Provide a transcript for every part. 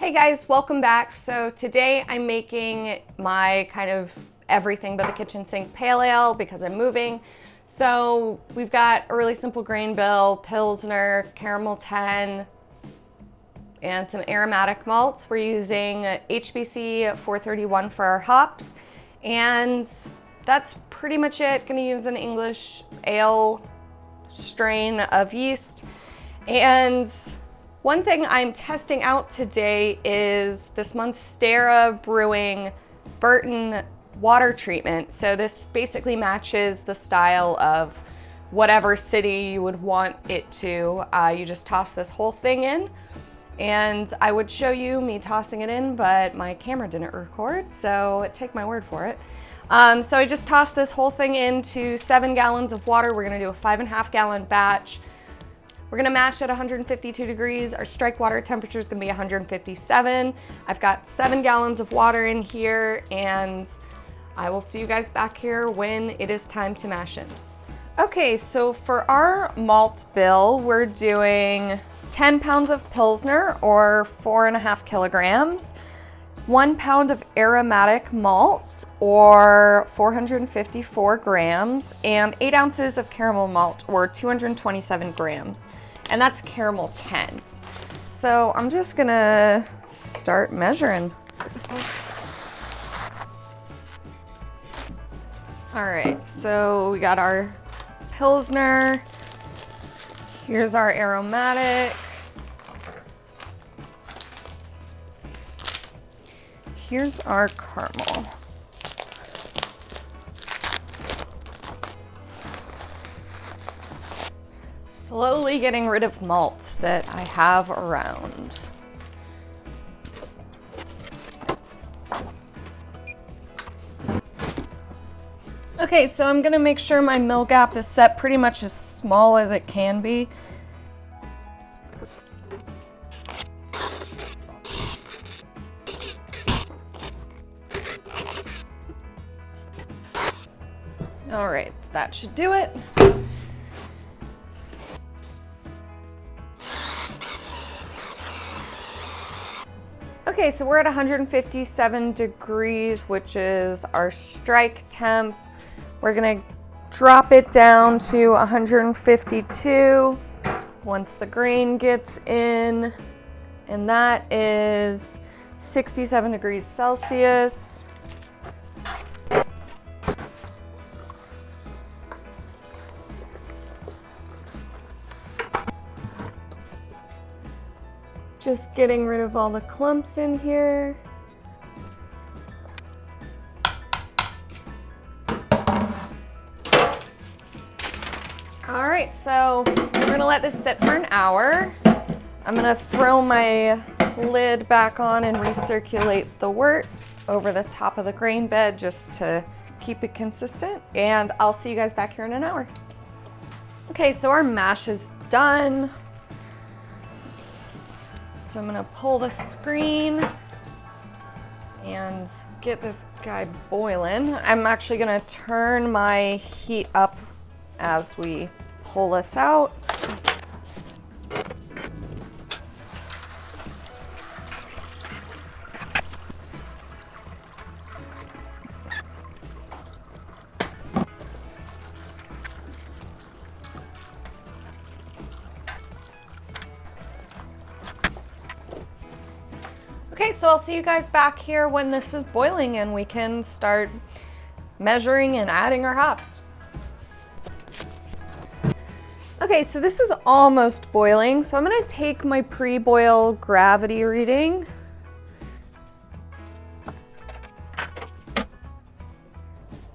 Hey guys, welcome back. So today I'm making my kind of everything but the kitchen sink pale ale because I'm moving. So we've got a really simple grain bill, Pilsner, Caramel 10, and some aromatic malts. We're using HBC 431 for our hops, and that's pretty much it. Gonna use an English ale strain of yeast. And one thing I'm testing out today is this Monstera Brewing Burton water treatment. So this basically matches the style of whatever city you would want it to. You just toss this whole thing in, and I would show you me tossing it in, but my camera didn't record, so take my word for it. So I just tossed this whole thing into 7 gallons of water. We're gonna do a 5.5 gallon batch. We're gonna mash at 152 degrees. Our strike water temperature is gonna be 157. I've got 7 gallons of water in here, and I will see you guys back here when it is time to mash in. Okay, so for our malt bill, we're doing 10 pounds of Pilsner, or 4.5 kilograms, 1 pound of aromatic malt, or 454 grams, and 8 ounces of caramel malt, or 227 grams. And that's caramel 10. So I'm just gonna start measuring. All right, so we got our Pilsner. Here's our aromatic. Here's our caramel. Slowly getting rid of malts that I have around. Okay, so I'm gonna make sure my mill gap is set pretty much as small as it can be. All right, that should do it. Okay, so we're at 157 degrees, which is our strike temp. We're gonna drop it down to 152 once the grain gets in, and that is 67 degrees Celsius. Just getting rid of all the clumps in here. All right, so we're gonna let this sit for an hour. I'm gonna throw my lid back on and recirculate the wort over the top of the grain bed just to keep it consistent, and I'll see you guys back here in an hour. Okay, so our mash is done. So I'm gonna pull the screen and get this guy boiling. I'm actually gonna turn my heat up as we pull this out. Okay, so I'll see you guys back here when this is boiling and we can start measuring and adding our hops. Okay, so this is almost boiling, so I'm gonna take my pre-boil gravity reading.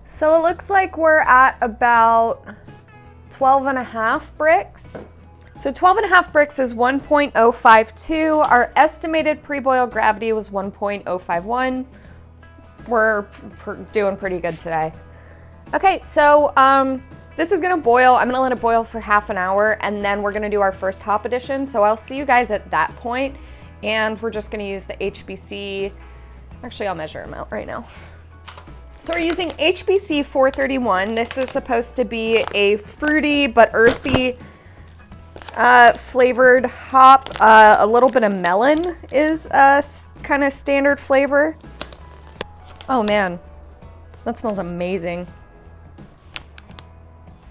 So it looks like we're at about 12.5 bricks. So 12.5 bricks is 1.052. Our estimated pre-boil gravity was 1.051. We're doing pretty good today. Okay, so this is gonna boil. I'm gonna let it boil for half an hour, and then we're gonna do our first hop addition. So I'll see you guys at that point, and we're just gonna use the HBC. Actually, I'll measure them out right now. So we're using HBC 431. This is supposed to be a fruity but earthy Flavored hop, a little bit of melon is a kind of standard flavor. Oh man, that smells amazing.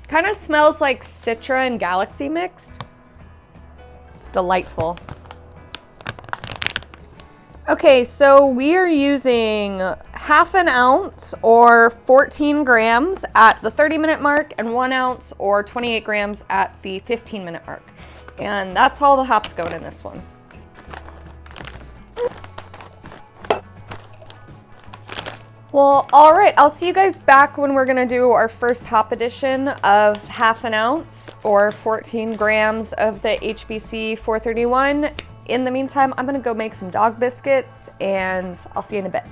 Kind of smells like Citra and Galaxy mixed. It's delightful. Okay, so we are using half an ounce or 14 grams at the 30-minute mark and 1 ounce or 28 grams at the 15-minute mark. And that's all the hops going in this one. Well, all right, I'll see you guys back when we're gonna do our first hop addition of half an ounce or 14 grams of the HBC 431. In the meantime, I'm gonna go make some dog biscuits and I'll see you in a bit.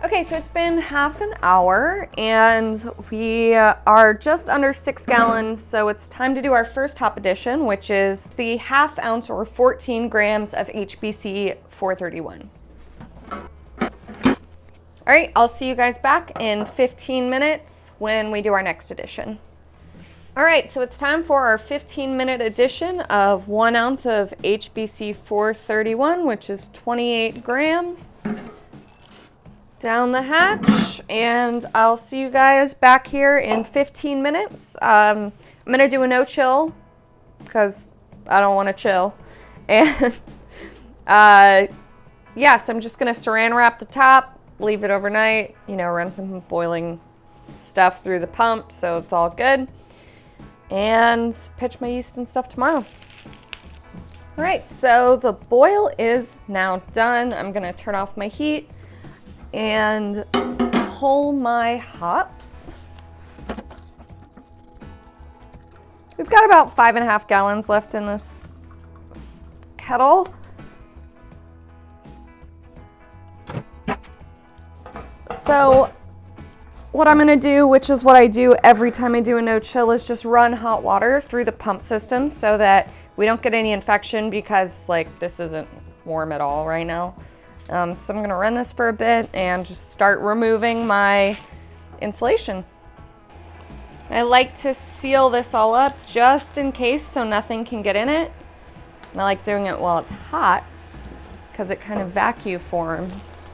Okay, so it's been half an hour and we are just under 6 gallons, so it's time to do our first hop addition, which is the half ounce or 14 grams of HBC 431. All right, I'll see you guys back in 15 minutes when we do our next addition. All right, so it's time for our 15-minute addition of 1 ounce of HBC 431, which is 28 grams. Down the hatch, and I'll see you guys back here in 15 minutes. I'm gonna do a no chill because I don't want to chill. And yeah, so I'm just gonna saran wrap the top, leave it overnight, you know, run some boiling stuff through the pump so it's all good, and pitch my yeast and stuff tomorrow. All right, so the boil is now done. I'm gonna turn off my heat and pull my hops. We've got about 5.5 gallons left in this kettle. So what I'm gonna do, which is what I do every time I do a no chill, is just run hot water through the pump system so that we don't get any infection, because like this isn't warm at all right now. So I'm gonna run this for a bit and just start removing my insulation. I like to seal this all up just in case so nothing can get in it. And I like doing it while it's hot because it kind of vacuum forms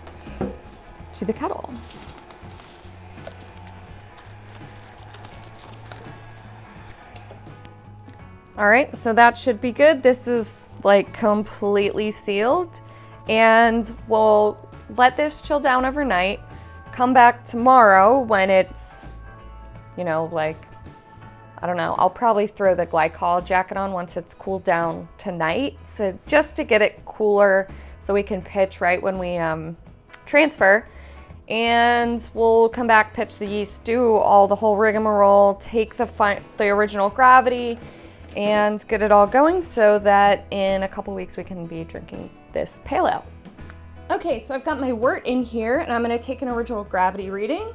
to the kettle. All right, so that should be good. This is like completely sealed. And we'll let this chill down overnight, come back tomorrow when it's, you know, like, I don't know, I'll probably throw the glycol jacket on once it's cooled down tonight, so just to get it cooler so we can pitch right when we transfer. And we'll come back, pitch the yeast, do all the whole rigmarole, take the original gravity and get it all going so that in a couple weeks we can be drinking this pale ale. Okay, so I've got my wort in here and I'm gonna take an original gravity reading.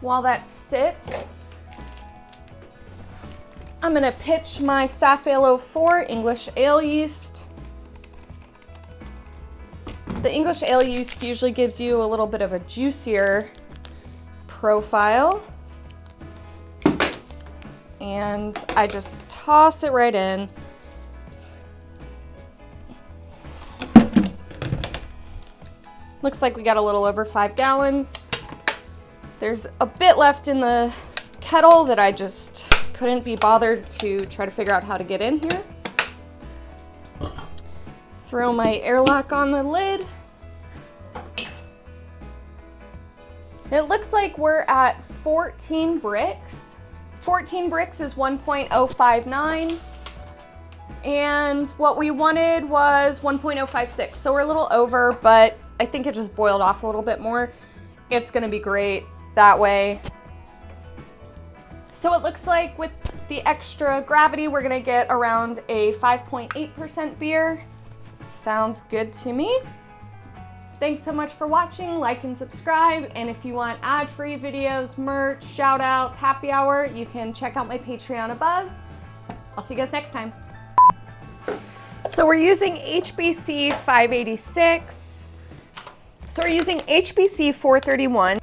While that sits, I'm gonna pitch my SafAle 04 English ale yeast. The English ale yeast usually gives you a little bit of a juicier profile. And I just toss it right in. Looks like we got a little over 5 gallons. There's a bit left in the kettle that I just couldn't be bothered to try to figure out how to get in here. Throw my airlock on the lid. It looks like we're at 14 bricks. 14 bricks is 1.059. And what we wanted was 1.056. So we're a little over, but I think it just boiled off a little bit more. It's gonna be great that way. So it looks like with the extra gravity, we're gonna get around a 5.8% beer. Sounds good to me. Thanks so much for watching, like and subscribe. And if you want ad-free videos, merch, shout outs, happy hour, you can check out my Patreon above. I'll see you guys next time. So we're using HBC 586. So we're using HBC 431.